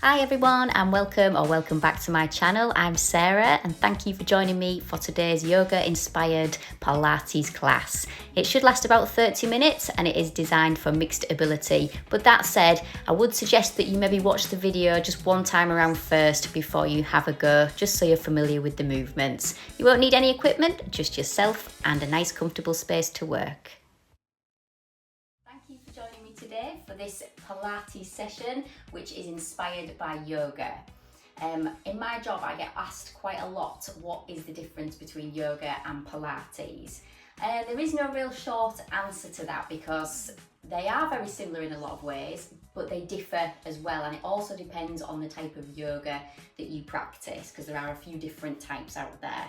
Hi everyone and welcome back to my channel. I'm Sarah and thank you for joining me for today's yoga inspired Pilates class. It should last about 30 minutes and it is designed for mixed ability. But that said, I would suggest that you maybe watch the video just one time around first before you have a go, just so you're familiar with the movements. You won't need any equipment, just yourself and a nice comfortable space to work. Thank you for joining me today for this Pilates session, which is inspired by yoga. In my job, I get asked quite a lot, what is the difference between yoga and Pilates? There is no real short answer to that because they are very similar in a lot of ways, but they differ as well. And it also depends on the type of yoga that you practice, because there are a few different types out there.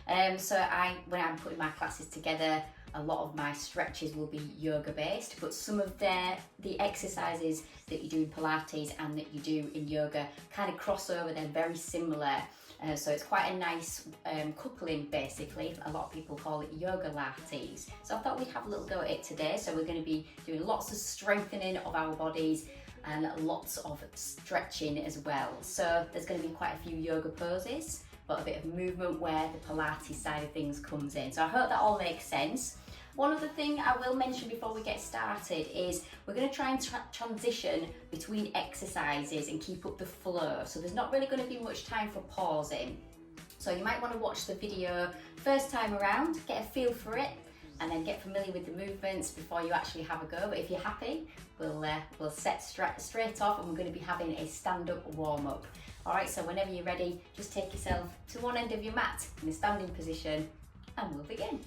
When I'm putting my classes together, a lot of my stretches will be yoga based, but some of the exercises that you do in Pilates and that you do in yoga kind of cross over. They're very similar. So it's quite a nice coupling basically. A lot of people call it Yogalates. So I thought we'd have a little go at it today. So we're going to be doing lots of strengthening of our bodies and lots of stretching as well. So there's going to be quite a few yoga poses, but a bit of movement where the Pilates side of things comes in. So I hope that all makes sense. One other thing I will mention before we get started is we're going to try and transition between exercises and keep up the flow. So there's not really going to be much time for pausing. So you might want to watch the video first time around, get a feel for it, and then get familiar with the movements before you actually have a go. But if you're happy, we'll set straight off and we're going to be having a stand-up warm-up. All right, so whenever you're ready, just take yourself to one end of your mat in a standing position and we'll begin.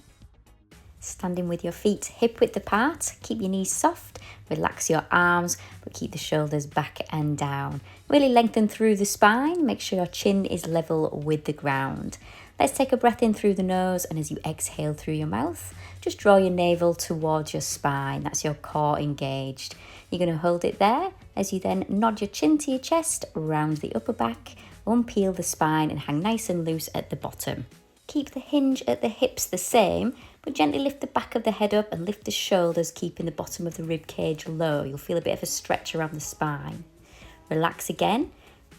Standing with your feet hip width apart, keep your knees soft, relax your arms, but keep the shoulders back and down. Really lengthen through the spine, make sure your chin is level with the ground. Let's take a breath in through the nose, and as you exhale through your mouth, just draw your navel towards your spine. That's your core engaged. You're going to hold it there as you then nod your chin to your chest, round the upper back, unpeel the spine and hang nice and loose at the bottom. Keep the hinge at the hips the same, but gently lift the back of the head up and lift the shoulders, keeping the bottom of the rib cage low. You'll feel a bit of a stretch around the spine. Relax again,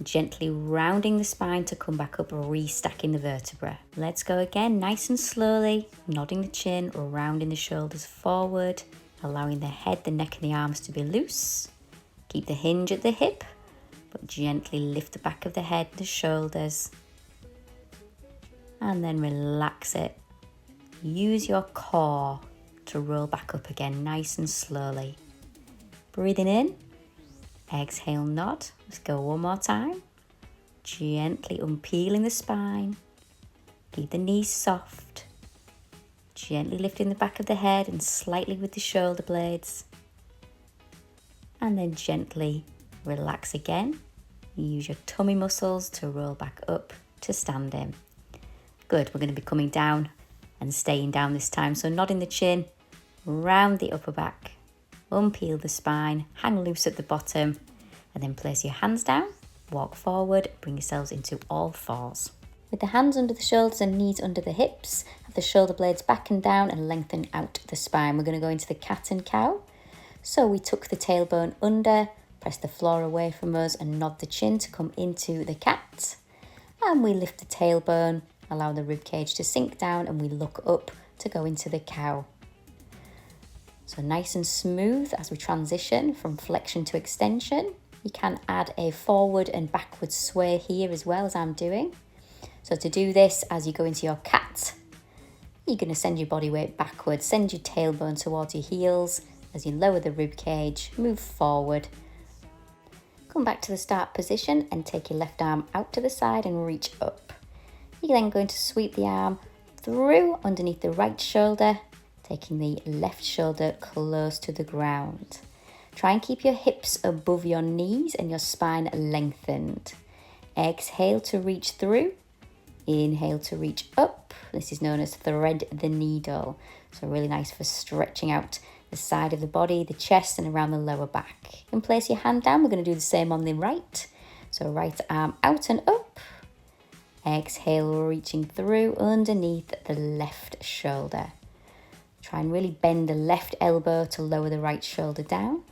gently rounding the spine to come back up, restacking the vertebra. Let's go again, nice and slowly, nodding the chin, rounding the shoulders forward, allowing the head, the neck and the arms to be loose. Keep the hinge at the hip, but gently lift the back of the head, the shoulders, and then relax it. Use your core to roll back up again, nice and slowly. Breathing in, exhale, nod. Let's go one more time. Gently unpeeling the spine. Keep the knees soft. Gently lifting the back of the head and slightly with the shoulder blades. And then gently relax again. Use your tummy muscles to roll back up to standing. Good, we're going to be coming down and staying down this time. So nodding the chin, round the upper back, unpeel the spine, hang loose at the bottom, and then place your hands down, walk forward, bring yourselves into all fours. With the hands under the shoulders and knees under the hips, have the shoulder blades back and down and lengthen out the spine. We're going to go into the cat and cow. So we tuck the tailbone under, press the floor away from us and nod the chin to come into the cat. And we lift the tailbone, allow the rib cage to sink down, and we look up to go into the cow. So nice and smooth as we transition from flexion to extension. You can add a forward and backward sway here as well, as I'm doing. So to do this, as you go into your cat, you're going to send your body weight backwards, send your tailbone towards your heels as you lower the rib cage, move forward. Come back to the start position and take your left arm out to the side and reach up. You're then going to sweep the arm through underneath the right shoulder, taking the left shoulder close to the ground. Try and keep your hips above your knees and your spine lengthened. Exhale to reach through. Inhale to reach up. This is known as thread the needle. So really nice for stretching out the side of the body, the chest and around the lower back. And place your hand down. We're going to do the same on the right. So right arm out and up. Exhale, reaching through underneath the left shoulder. Try and really bend the left elbow to lower the right shoulder down.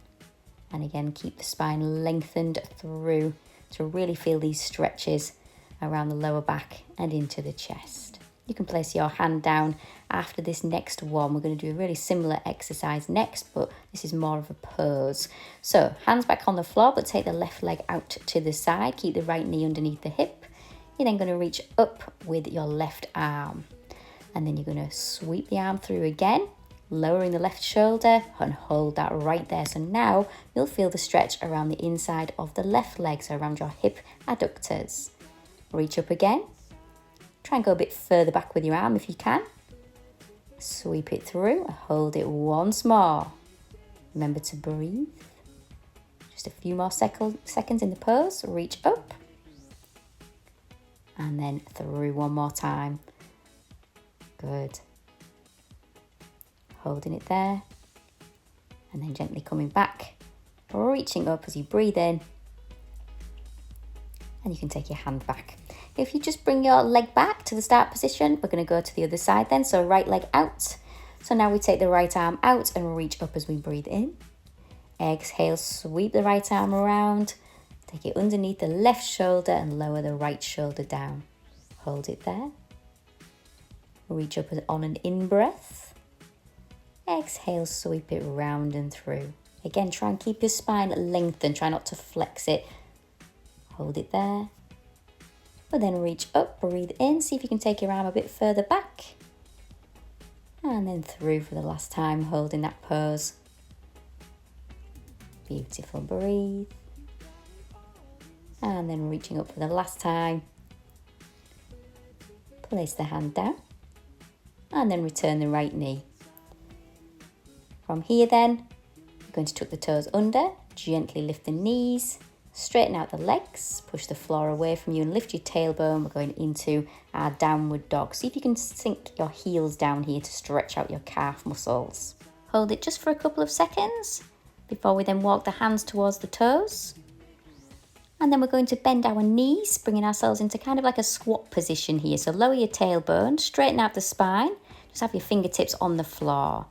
And again, keep the spine lengthened through to really feel these stretches around the lower back and into the chest. You can place your hand down after this next one. We're going to do a really similar exercise next, but this is more of a pose. So hands back on the floor, but take the left leg out to the side. Keep the right knee underneath the hip. You're then going to reach up with your left arm. And then you're going to sweep the arm through again, lowering the left shoulder and hold that right there. So now you'll feel the stretch around the inside of the left leg, so around your hip adductors. Reach up again. Try and go a bit further back with your arm if you can. Sweep it through and hold it once more. Remember to breathe. Just a few more seconds in the pose. Reach up. And then through one more time. Good. Holding it there. And then gently coming back. Reaching up as you breathe in. And you can take your hand back. If you just bring your leg back to the start position, we're going to go to the other side then. So right leg out. So now we take the right arm out and reach up as we breathe in. Exhale, sweep the right arm around. Take it underneath the left shoulder and lower the right shoulder down. Hold it there. Reach up on an in-breath. Exhale, sweep it round and through. Again, try and keep your spine lengthened. Try not to flex it. Hold it there. But then reach up, breathe in. See if you can take your arm a bit further back. And then through for the last time, holding that pose. Beautiful, breathe. And then reaching up for the last time. Place the hand down. And then return the right knee. From here then, you're going to tuck the toes under, gently lift the knees. Straighten out the legs, push the floor away from you and lift your tailbone. We're going into our downward dog. See if you can sink your heels down here to stretch out your calf muscles. Hold it just for a couple of seconds before we then walk the hands towards the toes. And then we're going to bend our knees, bringing ourselves into kind of like a squat position here. So lower your tailbone, straighten out the spine, just have your fingertips on the floor.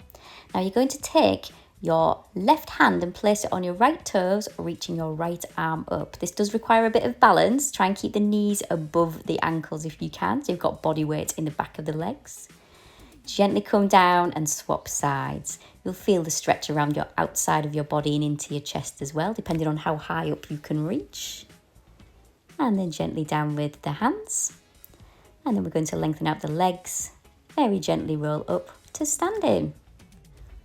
Now you're going to take your left hand and place it on your right toes, reaching your right arm up. This does require a bit of balance. Try and keep the knees above the ankles if you can, so you've got body weight in the back of the legs. Gently come down and swap sides. You'll feel the stretch around your outside of your body and into your chest as well, depending on how high up you can reach. And then gently down with the hands. And then we're going to lengthen out the legs. Very gently roll up to standing.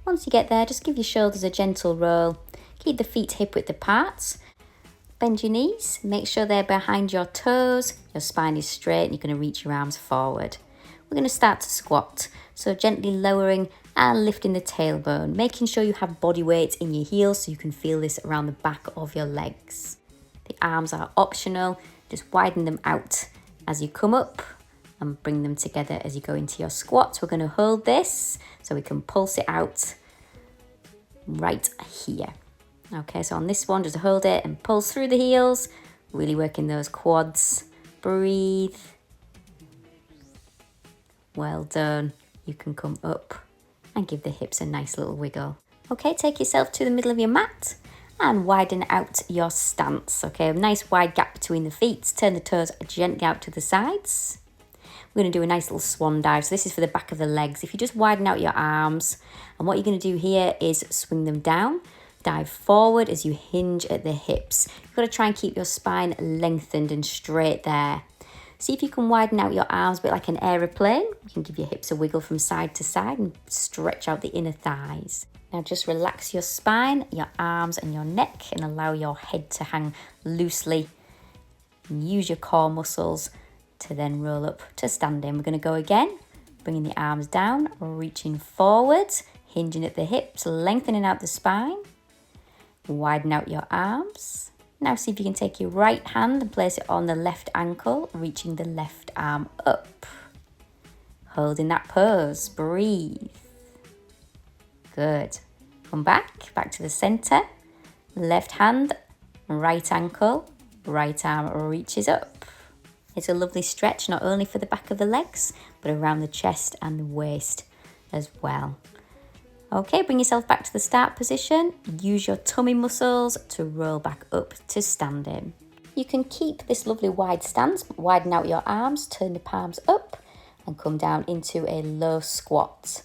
Once you get there, just give your shoulders a gentle roll. Keep the feet hip-width apart. Bend your knees. Make sure they're behind your toes. Your spine is straight and you're going to reach your arms forward. We're going to start to squat. So gently lowering and lifting the tailbone. Making sure you have body weight in your heels so you can feel this around the back of your legs. The arms are optional. Just widen them out as you come up. And bring them together as you go into your squat. We're going to hold this so we can pulse it out right here. Okay, so on this one, just hold it and pulse through the heels, really working those quads. Breathe. Well done. You can come up and give the hips a nice little wiggle. Okay, take yourself to the middle of your mat and widen out your stance. Okay, a nice wide gap between the feet. Turn the toes gently out to the sides. We're going to do a nice little swan dive. So this is for the back of the legs. If you just widen out your arms, and what you're going to do here is swing them down, dive forward as you hinge at the hips. You've got to try and keep your spine lengthened and straight there. See if you can widen out your arms a bit like an aeroplane. You can give your hips a wiggle from side to side and stretch out the inner thighs. Now just relax your spine, your arms and your neck and allow your head to hang loosely. And use your core muscles to then roll up to standing. We're going to go again, bringing the arms down, reaching forward, hinging at the hips, lengthening out the spine. Widen out your arms. Now see if you can take your right hand and place it on the left ankle, reaching the left arm up. Holding that pose, breathe. Good. Come back to the center. Left hand, right ankle, right arm reaches up. It's a lovely stretch, not only for the back of the legs, but around the chest and the waist as well. Okay, bring yourself back to the start position. Use your tummy muscles to roll back up to standing. You can keep this lovely wide stance, widen out your arms, turn the palms up and come down into a low squat.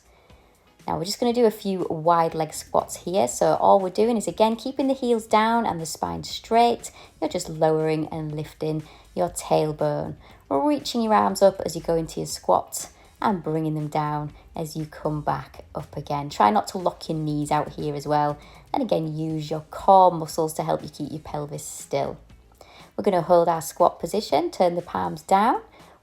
Now we're just going to do a few wide leg squats here. So all we're doing is again keeping the heels down and the spine straight. You're just lowering and lifting your tailbone. We're reaching your arms up as you go into your squat and bringing them down as you come back up again. Try not to lock your knees out here as well. And again, use your core muscles to help you keep your pelvis still. We're going to hold our squat position, turn the palms down,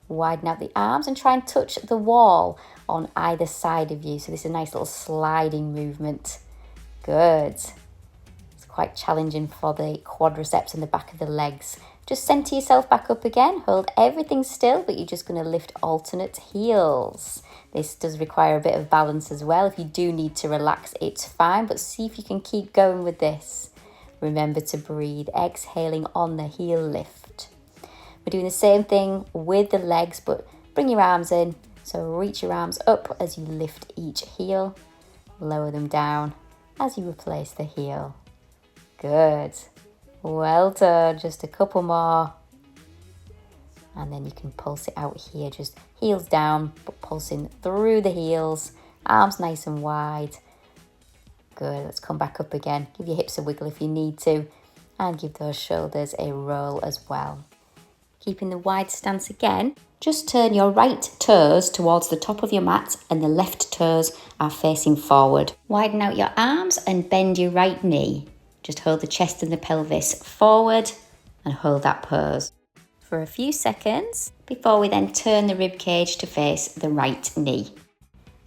widen out the arms and try and touch the wall on either side of you. So this is a nice little sliding movement. Good. It's quite challenging for the quadriceps and the back of the legs. Just center yourself back up again. Hold everything still, but you're just going to lift alternate heels. This does require a bit of balance as well. If you do need to relax, it's fine, but see if you can keep going with this. Remember to breathe, exhaling on the heel lift. We're doing the same thing with the legs, but bring your arms in. So reach your arms up as you lift each heel. Lower them down as you replace the heel. Good. Well done. Just a couple more. And then you can pulse it out here. Just heels down, but pulsing through the heels. Arms nice and wide. Good. Let's come back up again. Give your hips a wiggle if you need to. And give those shoulders a roll as well. Keeping the wide stance again, just turn your right toes towards the top of your mat and the left toes are facing forward. Widen out your arms and bend your right knee. Just hold the chest and the pelvis forward and hold that pose for a few seconds before we then turn the rib cage to face the right knee.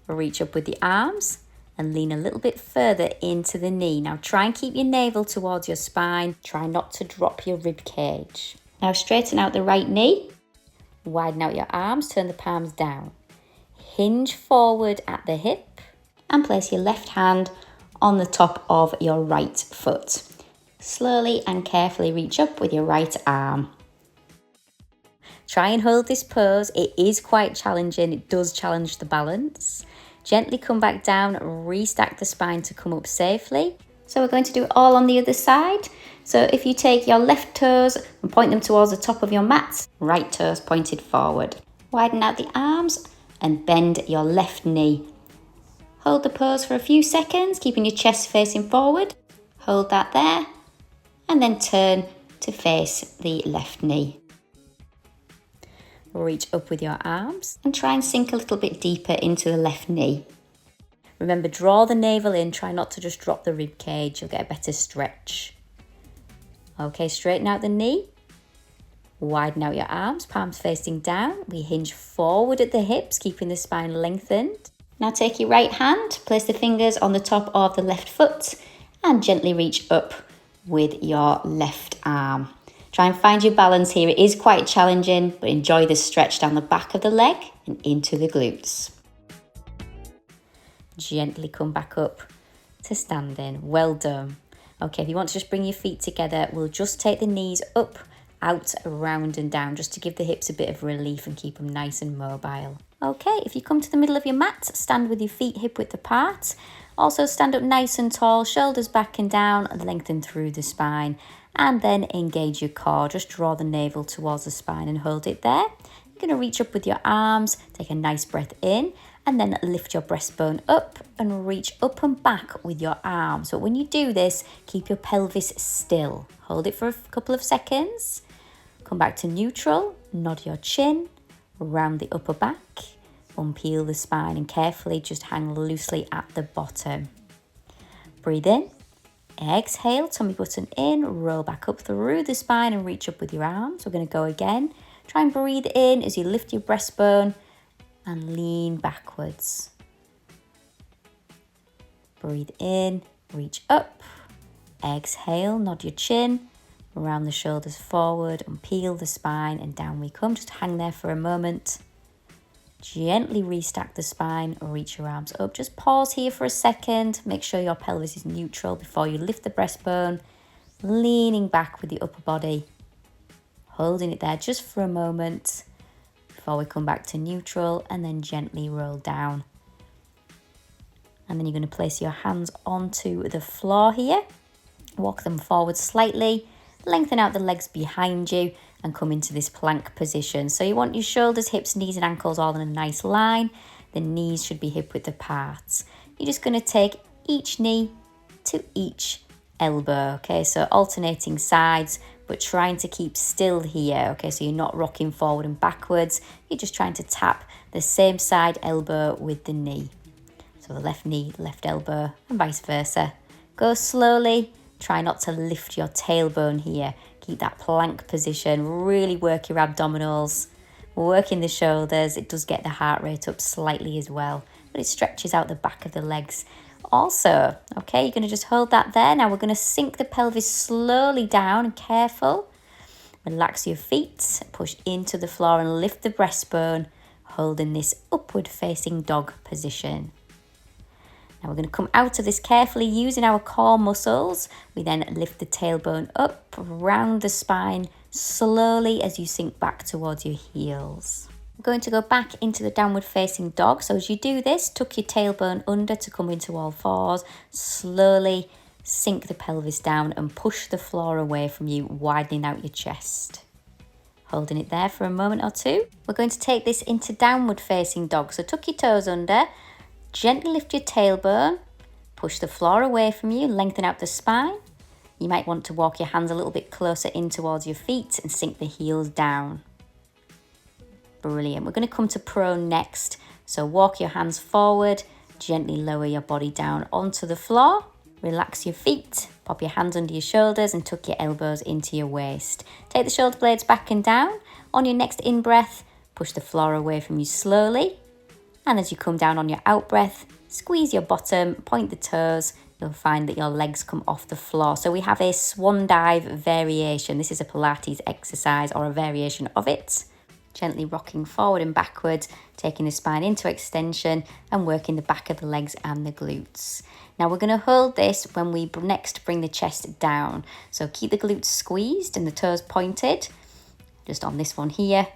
Reach up with the arms and lean a little bit further into the knee. Now try and keep your navel towards your spine. Try not to drop your rib cage. Now straighten out the right knee, widen out your arms, turn the palms down. Hinge forward at the hip and place your left hand on the top of your right foot. Slowly and carefully reach up with your right arm. Try and hold this pose. It is quite challenging. It does challenge the balance. Gently come back down, restack the spine to come up safely. So we're going to do it all on the other side. So if you take your left toes and point them towards the top of your mat, right toes pointed forward. Widen out the arms and bend your left knee. Hold the pose for a few seconds, keeping your chest facing forward. Hold that there and then turn to face the left knee. Reach up with your arms and try and sink a little bit deeper into the left knee. Remember, draw the navel in, try not to just drop the rib cage, you'll get a better stretch. Okay, straighten out the knee, widen out your arms, palms facing down. We hinge forward at the hips, keeping the spine lengthened. Now take your right hand, place the fingers on the top of the left foot and gently reach up with your left arm. Try and find your balance here. It is quite challenging, but enjoy the stretch down the back of the leg and into the glutes. Gently come back up to standing. Well done. Okay, if you want to just bring your feet together, we'll just take the knees up, out, around and down, just to give the hips a bit of relief and keep them nice and mobile. Okay, if you come to the middle of your mat, stand with your feet hip width apart. Also stand up nice and tall, shoulders back and down, and lengthen through the spine. And then engage your core. Just draw the navel towards the spine and hold it there. You're going to reach up with your arms, take a nice breath in, and then lift your breastbone up and reach up and back with your arms. So when you do this, keep your pelvis still. Hold it for a couple of seconds. Come back to neutral, nod your chin, round the upper back, unpeel the spine and carefully just hang loosely at the bottom. Breathe in, exhale, tummy button in, roll back up through the spine and reach up with your arms. We're going to go again. Try and breathe in as you lift your breastbone and lean backwards. Breathe in, reach up, exhale, nod your chin, round the shoulders forward and peel the spine and down we come. Just hang there for a moment. Gently restack the spine or reach your arms up. Just pause here for a second. Make sure your pelvis is neutral before you lift the breastbone, leaning back with the upper body, holding it there just for a moment before we come back to neutral and then gently roll down. And then you're going to place your hands onto the floor here. Walk them forward slightly. lengthen out the legs behind you and come into this plank position. So you want your shoulders, hips, knees and ankles all in a nice line. The knees should be hip width apart. You're just going to take each knee to each elbow, okay? So alternating sides, but trying to keep still here, okay? So you're not rocking forward and backwards. You're just trying to tap the same side elbow with the knee. So the left knee, left elbow, and vice versa. Go slowly. Try not to lift your tailbone here. Keep that plank position. Really work your abdominals. Working the shoulders. It does get the heart rate up slightly as well, but it stretches out the back of the legs also. Okay, you're going to just hold that there. Now we're going to sink the pelvis slowly down and careful. Relax your feet. Push into the floor and lift the breastbone, holding this upward facing dog position. Now we're going to come out of this carefully using our core muscles. We then lift the tailbone up, round the spine, slowly as you sink back towards your heels. We're going to go back into the downward facing dog. So as you do this, tuck your tailbone under to come into all fours. Slowly sink the pelvis down and push the floor away from you, widening out your chest. Holding it there for a moment or two. We're going to take this into downward facing dog. So tuck your toes under. Gently lift your tailbone, push the floor away from you, lengthen out the spine. You might want to walk your hands a little bit closer in towards your feet and sink the heels down. Brilliant. We're going to come to prone next. So walk your hands forward, gently lower your body down onto the floor. Relax your feet, pop your hands under your shoulders and tuck your elbows into your waist. Take the shoulder blades back and down. On your next in-breath, push the floor away from you slowly. And as you come down on your out-breath, squeeze your bottom, point the toes. You'll find that your legs come off the floor. So we have a swan dive variation. This is a Pilates exercise or a variation of it. Gently rocking forward and backwards, taking the spine into extension and working the back of the legs and the glutes. Now we're going to hold this when we next bring the chest down. So keep the glutes squeezed and the toes pointed, just on this one here.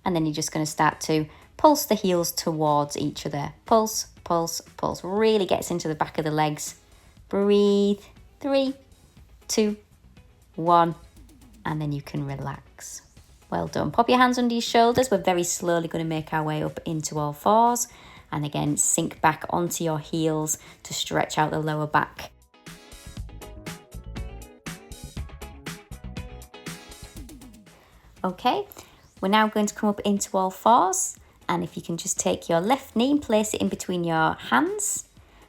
And then you're just going to start to pulse the heels towards each other. Pulse, pulse, pulse. Really gets into the back of the legs. Breathe. 3, 2, 1. And then you can relax. Well done. Pop your hands under your shoulders. We're very slowly going to make our way up into all fours. And again, sink back onto your heels to stretch out the lower back. Okay, we're now going to come up into all fours. And if you can just take your left knee and place it in between your hands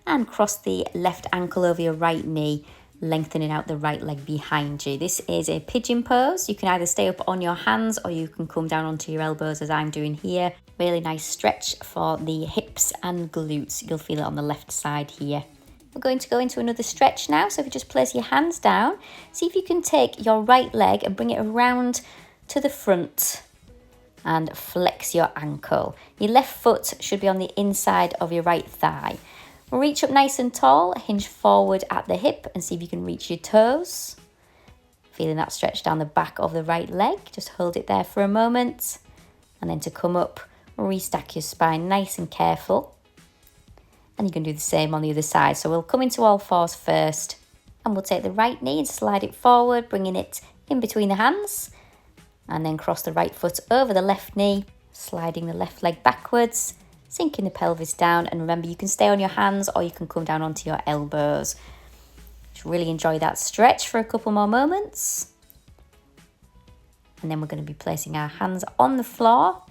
and cross the left ankle over your right knee, lengthening out the right leg behind you. This is a pigeon pose. You can either stay up on your hands or you can come down onto your elbows as I'm doing here. Really nice stretch for the hips and glutes. You'll feel it on the left side here. We're going to go into another stretch now. So if you just place your hands down, see if you can take your right leg and bring it around to the front and flex your ankle. Your left foot should be on the inside of your right thigh. Reach up nice and tall, hinge forward at the hip and see if you can reach your toes. Feeling that stretch down the back of the right leg. Just hold it there for a moment. And then to come up, restack your spine nice and careful. And you can do the same on the other side. So we'll come into all fours first. And we'll take the right knee and slide it forward, bringing it in between the hands. And then cross the right foot over the left knee, sliding the left leg backwards, sinking the pelvis down. And remember, you can stay on your hands or you can come down onto your elbows. Just really enjoy that stretch for a couple more moments. And then we're going to be placing our hands on the floor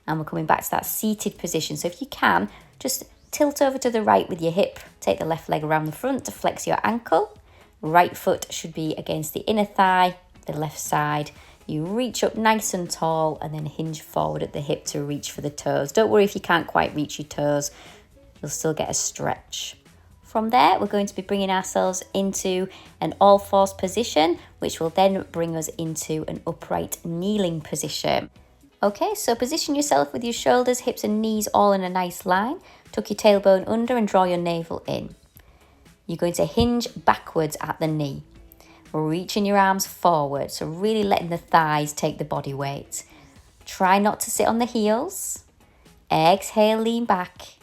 and we're coming back to that seated position. So if you can, just tilt over to the right with your hip, take the left leg around the front to flex your ankle. Right foot should be against the inner thigh, the left side. You reach up nice and tall and then hinge forward at the hip to reach for the toes. Don't worry if you can't quite reach your toes. You'll still get a stretch. From there, we're going to be bringing ourselves into an all fours position, which will then bring us into an upright kneeling position. Okay, so position yourself with your shoulders, hips and knees all in a nice line. Tuck your tailbone under and draw your navel in. You're going to hinge backwards at the knee. Reaching your arms forward, so really letting the thighs take the body weight. Try not to sit on the heels. Exhale, lean back.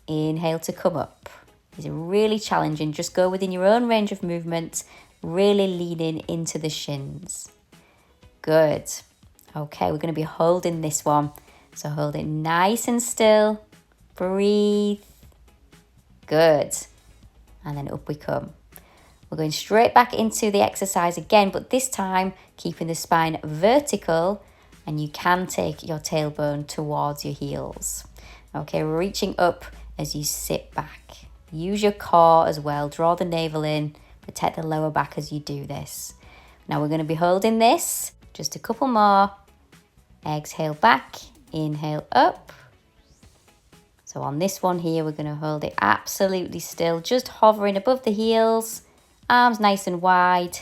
Inhale to come up. These are really challenging. Just go within your own range of movement. really leaning into the shins. Good. Okay, we're going to be holding this one. So hold it nice and still. Breathe. Good. And then up we come. We're going straight back into the exercise again, but this time keeping the spine vertical, and you can take your tailbone towards your heels. Okay, we're reaching up as you sit back. Use your core as well. Draw the navel in. Protect the lower back as you do this. Now we're going to be holding this. Just a couple more. Exhale back. Inhale up. So on this one here, we're going to hold it absolutely still, just hovering above the heels. Arms nice and wide.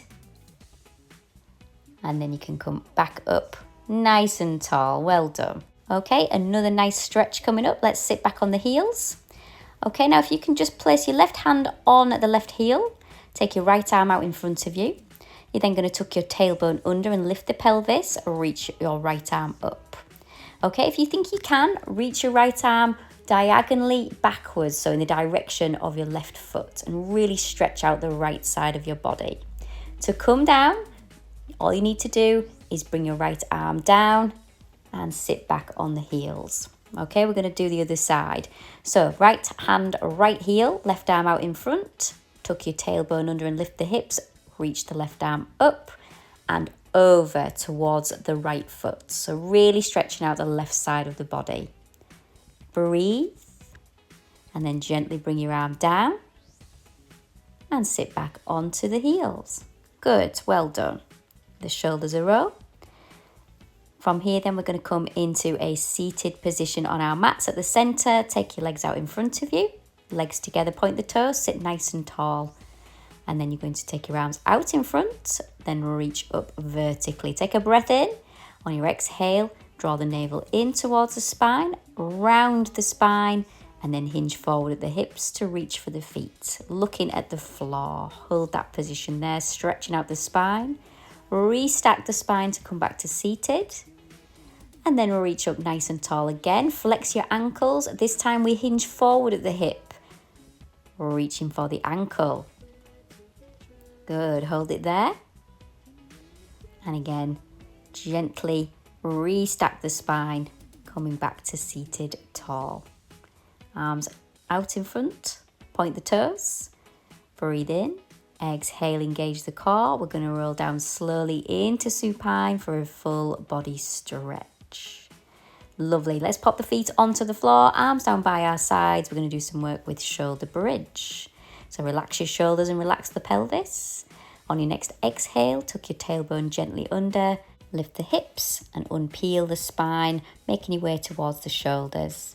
And then you can come back up nice and tall. Well done. Okay, another nice stretch coming up. Let's sit back on the heels. Okay, now if you can just place your left hand on the left heel, take your right arm out in front of you. You're then going to tuck your tailbone under and lift the pelvis, reach your right arm up. Okay, if you think you can, reach your right arm diagonally backwards, so in the direction of your left foot, and really stretch out the right side of your body. To come down, all you need to do is bring your right arm down and sit back on the heels. Okay, we're going to do the other side. So right hand, right heel, left arm out in front, tuck your tailbone under and lift the hips, reach the left arm up and over towards the right foot. So really stretching out the left side of the body. Breathe, and then gently bring your arm down and sit back onto the heels. Good, well done. The shoulders are roll. From here then we're going to come into a seated position on our mats at the centre. Take your legs out in front of you, legs together, point the toes, sit nice and tall. And then you're going to take your arms out in front, then reach up vertically. Take a breath in. On your exhale, draw the navel in towards the spine, round the spine, and then hinge forward at the hips to reach for the feet. Looking at the floor, hold that position there, stretching out the spine. Restack the spine to come back to seated. And then reach up nice and tall again. Flex your ankles. This time we hinge forward at the hip, reaching for the ankle. Good, hold it there. And again, gently restack the spine, coming back to seated tall. Arms out in front, point the toes, breathe in, exhale, engage the core. We're going to roll down slowly into supine for a full body stretch. Lovely, let's pop the feet onto the floor, arms down by our sides. We're going to do some work with shoulder bridge. So relax your shoulders and relax the pelvis. On your next exhale, tuck your tailbone gently under, lift the hips and unpeel the spine, making your way towards the shoulders.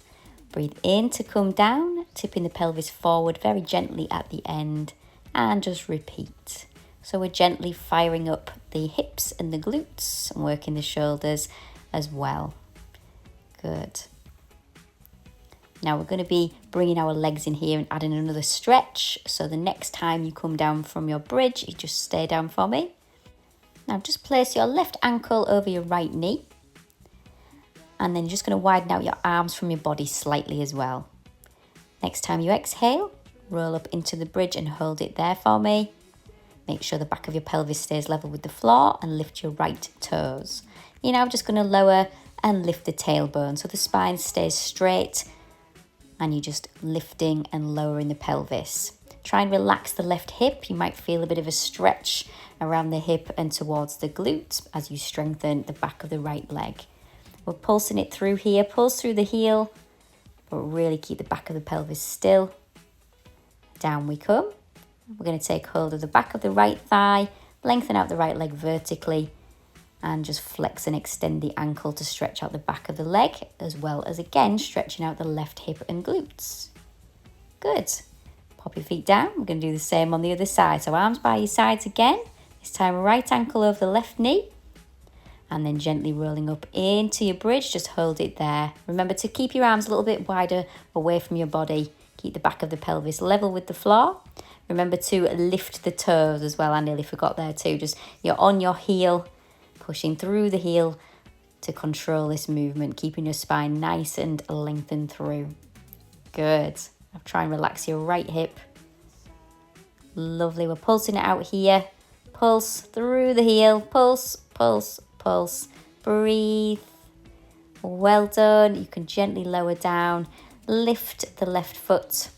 Breathe in to come down, tipping the pelvis forward very gently at the end, and just repeat. So we're gently firing up the hips and the glutes and working the shoulders as well. Good. Now we're going to be bringing our legs in here and adding another stretch. So the next time you come down from your bridge, you just stay down for me. Now just place your left ankle over your right knee. And then you're just going to widen out your arms from your body slightly as well. Next time you exhale, roll up into the bridge and hold it there for me. Make sure the back of your pelvis stays level with the floor and lift your right toes. You're now just going to lower and lift the tailbone so the spine stays straight. And you're just lifting and lowering the pelvis. Try and relax the left hip. You might feel a bit of a stretch around the hip and towards the glutes as you strengthen the back of the right leg. We're pulsing it through here. Pulse through the heel, but really keep the back of the pelvis still. Down we come. We're going to take hold of the back of the right thigh, lengthen out the right leg vertically, and just flex and extend the ankle to stretch out the back of the leg, as well as again stretching out the left hip and glutes. Good. Pop your feet down. We're going to do the same on the other side. So arms by your sides again. This time right ankle over the left knee. And then gently rolling up into your bridge. Just hold it there. Remember to keep your arms a little bit wider away from your body. Keep the back of the pelvis level with the floor. Remember to lift the toes as well. I nearly forgot there too. Just you're on your heel, pushing through the heel to control this movement, keeping your spine nice and lengthened through. Good. Now try and relax your right hip. Lovely. We're pulsing it out here. Pulse through the heel, pulse, pulse, pulse. Breathe. Well done. You can gently lower down, lift the left foot,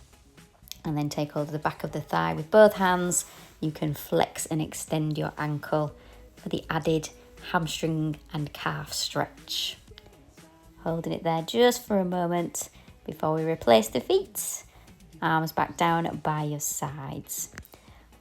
and then take hold of the back of the thigh with both hands. You can flex and extend your ankle for the added hamstring and calf stretch. Holding it there just for a moment before we replace the feet. Arms back down by your sides.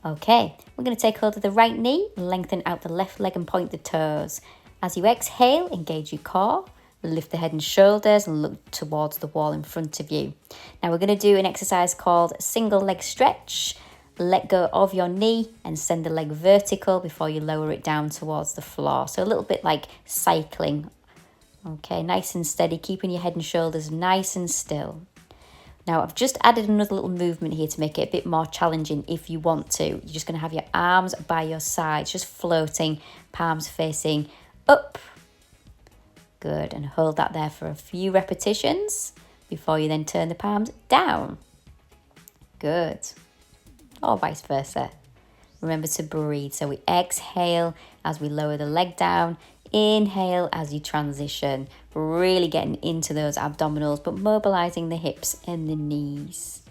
Okay, we're going to take hold of the right knee, lengthen out the left leg and point the toes. As you exhale, engage your core, lift the head and shoulders and look towards the wall in front of you. Now we're going to do an exercise called single leg stretch. Let go of your knee and send the leg vertical before you lower it down towards the floor. So a little bit like cycling. Okay, nice and steady, keeping your head and shoulders nice and still. Now I've just added another little movement here to make it a bit more challenging if you want to. You're just going to have your arms by your sides, just floating, palms facing up. Good, and hold that there for a few repetitions before you then turn the palms down. Good. Or vice versa. Remember to breathe. So we exhale as we lower the leg down. Inhale as you transition, really getting into those abdominals, but mobilizing the hips and the knees.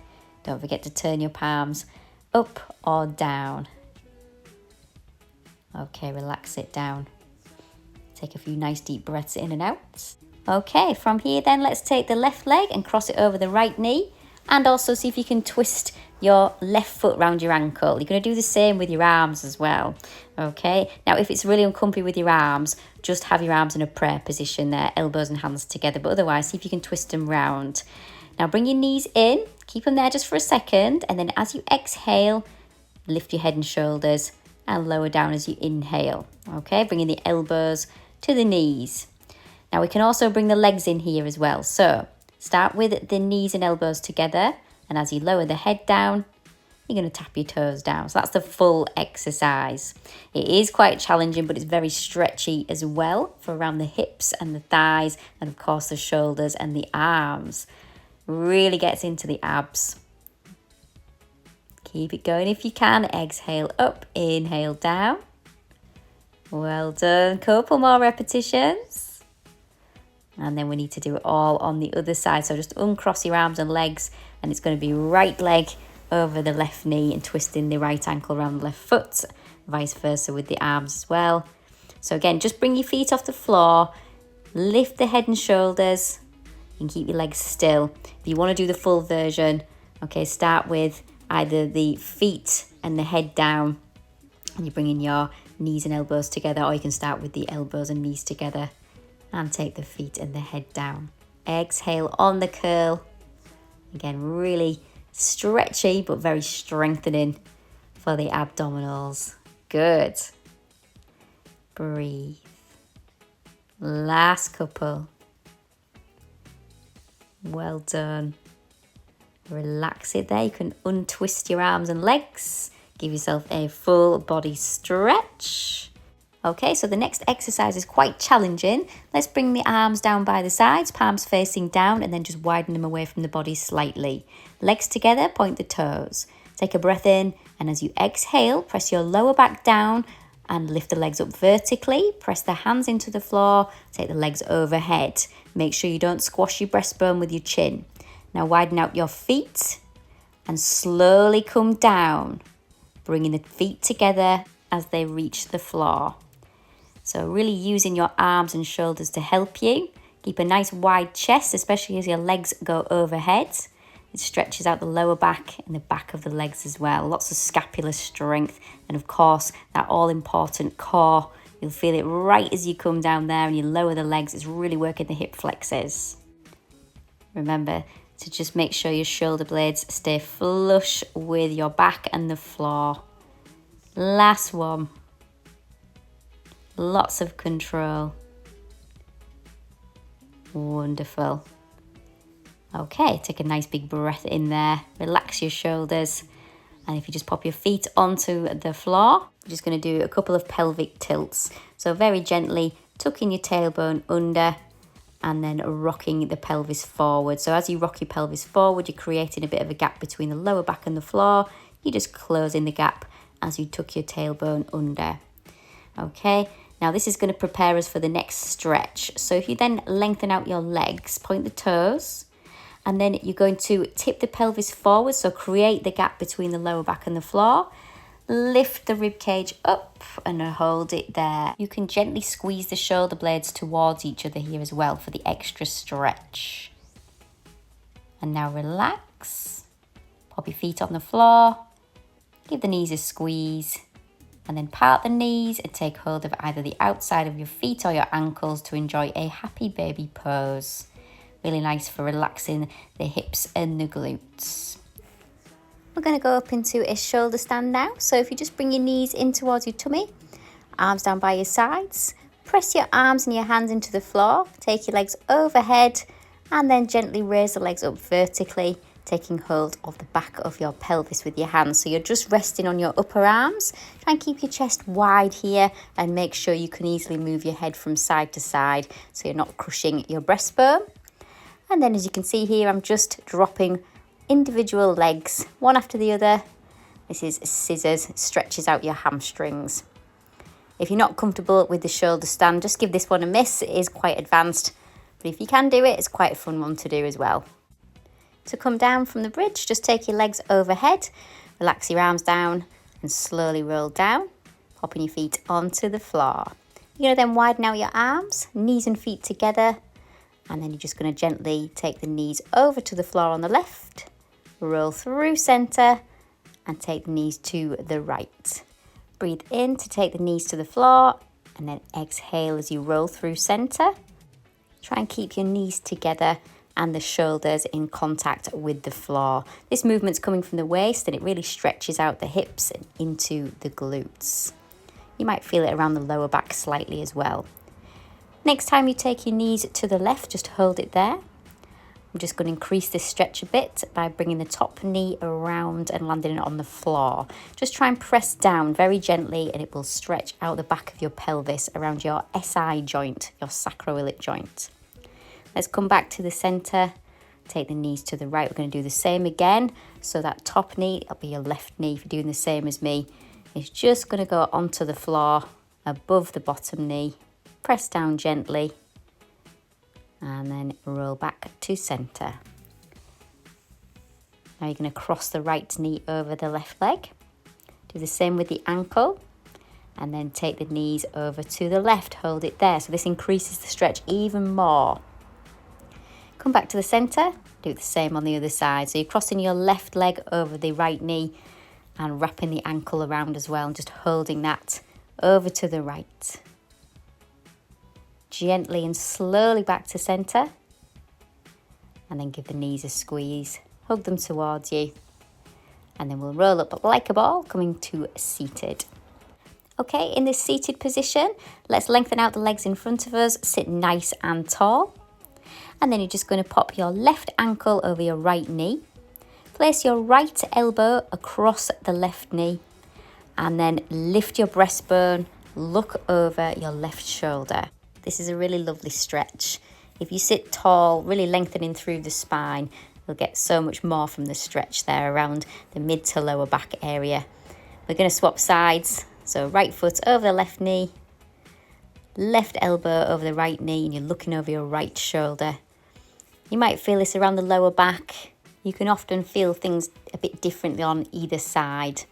Don't forget to turn your palms up or down. Okay, relax it down. Take a few nice deep breaths in and out. Okay, from here then, let's take the left leg and cross it over the right knee. And also see if you can twist your left foot around your ankle. You're going to do the same with your arms as well. Okay, now if it's really uncomfy with your arms, just have your arms in a prayer position there, elbows and hands together. But otherwise, see if you can twist them round. Now bring your knees in, keep them there just for a second. And then as you exhale, lift your head and shoulders and lower down as you inhale. Okay, bringing the elbows to the knees. Now we can also bring the legs in here as well. So start with the knees and elbows together, and as you lower the head down, you're going to tap your toes down. So that's the full exercise. It is quite challenging, but it's very stretchy as well for around the hips and the thighs, and of course the shoulders and the arms. Really gets into the abs. Keep it going if you can. Exhale up, inhale down. Well done. Couple more repetitions. And then we need to do it all on the other side. So just uncross your arms and legs, and it's going to be right leg over the left knee and twisting the right ankle around the left foot, vice versa with the arms as well. So again, just bring your feet off the floor, lift the head and shoulders, and keep your legs still. If you want to do the full version, okay, start with either the feet and the head down, and you're bringing your knees and elbows together, or you can start with the elbows and knees together. And take the feet and the head down. Exhale on the curl. Again, really stretchy, but very strengthening for the abdominals. Good. Breathe. Last couple. Well done. Relax it there. You can untwist your arms and legs. Give yourself a full body stretch. Okay, so the next exercise is quite challenging. Let's bring the arms down by the sides, palms facing down, and then just widen them away from the body slightly. Legs together, point the toes. Take a breath in, and as you exhale, press your lower back down and lift the legs up vertically. Press the hands into the floor, take the legs overhead. Make sure you don't squash your breastbone with your chin. Now widen out your feet and slowly come down, bringing the feet together as they reach the floor. So really using your arms and shoulders to help you. Keep a nice wide chest, especially as your legs go overhead. It stretches out the lower back and the back of the legs as well. Lots of scapular strength. And of course, that all-important core. You'll feel it right as you come down there and you lower the legs. It's really working the hip flexors. Remember to just make sure your shoulder blades stay flush with your back and the floor. Last one. Lots of control. Wonderful. Okay, take a nice big breath in there. Relax your shoulders. And if you just pop your feet onto the floor, we're just going to do a couple of pelvic tilts. So very gently tucking your tailbone under and then rocking the pelvis forward. So as you rock your pelvis forward, you're creating a bit of a gap between the lower back and the floor. You're just closing the gap as you tuck your tailbone under. Okay, now this is going to prepare us for the next stretch. So if you then lengthen out your legs, point the toes, and then you're going to tip the pelvis forward, so create the gap between the lower back and the floor. Lift the rib cage up and hold it there. You can gently squeeze the shoulder blades towards each other here as well for the extra stretch. And now relax. Pop your feet on the floor. Give the knees a squeeze. And then part the knees and take hold of either the outside of your feet or your ankles to enjoy a happy baby pose. Really nice for relaxing the hips and the glutes. We're going to go up into a shoulder stand now. So if you just bring your knees in towards your tummy, arms down by your sides, press your arms and your hands into the floor, take your legs overhead, and then gently raise the legs up vertically, taking hold of the back of your pelvis with your hands. So you're just resting on your upper arms. Try and keep your chest wide here and make sure you can easily move your head from side to side so you're not crushing your breastbone. And then as you can see here, I'm just dropping individual legs, one after the other. This is scissors, stretches out your hamstrings. If you're not comfortable with the shoulder stand, just give this one a miss. It is quite advanced, but if you can do it, it's quite a fun one to do as well. To come down from the bridge, just take your legs overhead, relax your arms down and slowly roll down, popping your feet onto the floor. You're going to then widen out your arms, knees and feet together, and then you're just going to gently take the knees over to the floor on the left, roll through centre and take the knees to the right. Breathe in to take the knees to the floor and then exhale as you roll through centre. Try and keep your knees together and the shoulders in contact with the floor. This movement's coming from the waist and it really stretches out the hips and into the glutes. You might feel it around the lower back slightly as well. Next time you take your knees to the left, just hold it there. I'm just going to increase this stretch a bit by bringing the top knee around and landing it on the floor. Just try and press down very gently and it will stretch out the back of your pelvis around your SI joint, your sacroiliac joint. Let's come back to the centre, take the knees to the right. We're going to do the same again. So that top knee, that'll be your left knee. If you're doing the same as me, it's just going to go onto the floor above the bottom knee. Press down gently and then roll back to centre. Now you're going to cross the right knee over the left leg. Do the same with the ankle and then take the knees over to the left. Hold it there. So this increases the stretch even more. Come back to the centre. Do the same on the other side. So you're crossing your left leg over the right knee and wrapping the ankle around as well and just holding that over to the right. Gently and slowly back to centre and then give the knees a squeeze, hug them towards you and then we'll roll up like a ball coming to seated. Okay, in this seated position, let's lengthen out the legs in front of us, sit nice and tall and then you're just going to pop your left ankle over your right knee, place your right elbow across the left knee and then lift your breastbone, look over your left shoulder. This is a really lovely stretch. If you sit tall, really lengthening through the spine, you'll get so much more from the stretch there around the mid to lower back area. We're going to swap sides. So right foot over the left knee, left elbow over the right knee, and you're looking over your right shoulder. You might feel this around the lower back. You can often feel things a bit differently on either side.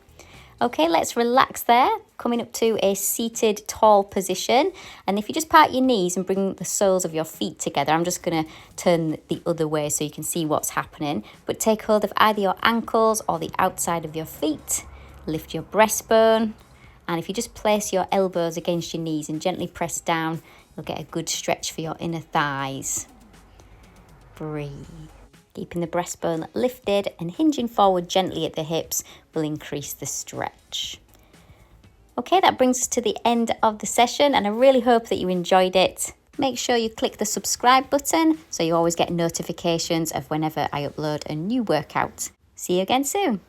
Okay, let's relax there, coming up to a seated tall position. And if you just part your knees and bring the soles of your feet together, I'm just going to turn the other way so you can see what's happening. But take hold of either your ankles or the outside of your feet. Lift your breastbone. And if you just place your elbows against your knees and gently press down, you'll get a good stretch for your inner thighs. Breathe. Keeping the breastbone lifted and hinging forward gently at the hips will increase the stretch. Okay, that brings us to the end of the session and I really hope that you enjoyed it. Make sure you click the subscribe button so you always get notifications of whenever I upload a new workout. See you again soon.